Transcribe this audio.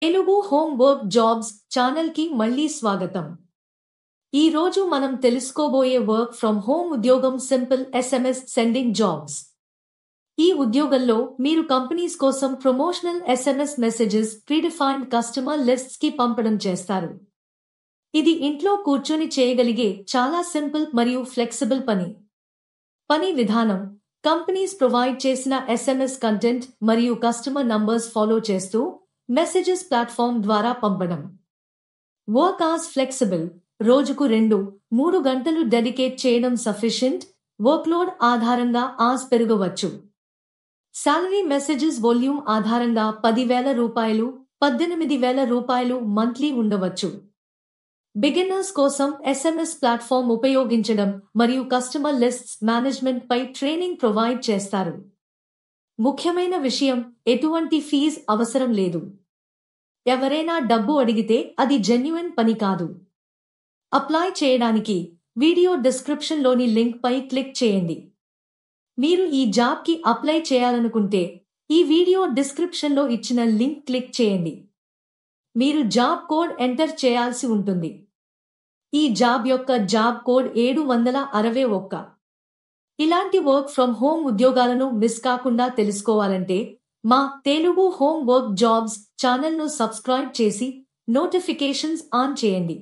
Telugu home work jobs channel కి మళ్ళీ స్వాగతం. ఈ రోజు మనం తెలుసుకోబోయే వర్క్ ఫ్రమ్ హోమ్ ఉద్యోగం సింపుల్ SMS సెండింగ్ జాబ్స్. ఈ ఉద్యోగంలో మీరు కంపెనీస్ కోసం promotional SMS messages predefined customer lists కి పంపడం చేస్తారు. ఇది ఇంట్లో కూర్చొని చేయగలిగే చాలా సింపుల్ మరియు ఫ్లెక్సిబుల్ పని. పని విధానం: కంపెనీస్ ప్రొవైడ్ చేసిన SMS కంటెంట్ మరియు కస్టమర్ నంబర్స్ ఫాలో చేస్తూ మెసేజెస్ ప్లాట్ఫామ్ ద్వారా పంపడం. Work hours flexible. రోజుకు 2-3 గంటలు డెడికేట్ చేయడం సఫిషియెంట్. వర్క్లోడ్ ఆధారంగా అవర్స్ పెరగవచ్చు. సాలరీ: మెసేజెస్ వాల్యూమ్ ఆధారంగా 10,000 రూపాయలు, 18,000 రూపాయలు మంత్లీ ఉండవచ్చు. బిగినర్స్ కోసం SMS ప్లాట్ఫామ్ ఉపయోగించడం మరియు కస్టమర్ లిస్ట్స్ మేనేజ్మెంట్ పై ట్రైనింగ్ ప్రొవైడ్ చేస్తారు. ముఖ్యమైన విషయం: ఎటువంటి ఫీజు అవసరం లేదు. ఎవరైనా డబ్బు అడిగితే అది జెన్యూన్ పని కాదు. అప్లై చేయడానికి వీడియో డిస్క్రిప్షన్ లోని లింక్ పై క్లిక్ చేయండి. మీరు ఈ జాబ్ కి అప్లై చేయాలనుకుంటే ఈ వీడియో డిస్క్రిప్షన్ లో ఇచ్చిన లింక్ క్లిక్ చేయండి. మీరు జాబ్ కోడ్ ఎంటర్ చేయాల్సి ఉంటుంది. ఈ జాబ్ యొక్క జాబ్ కోడ్ 761. ఇలాంటి వర్క్ ఫ్రమ్ హోమ్ ఉద్యోగాలను మిస్ కాకుండా తెలుసుకోవాలంటే మా తెలుగు హోమ్ వర్క్ జాబ్స్ ఛానల్ను సబ్స్క్రైబ్ చేసి నోటిఫికేషన్స్ ఆన్ చేయండి.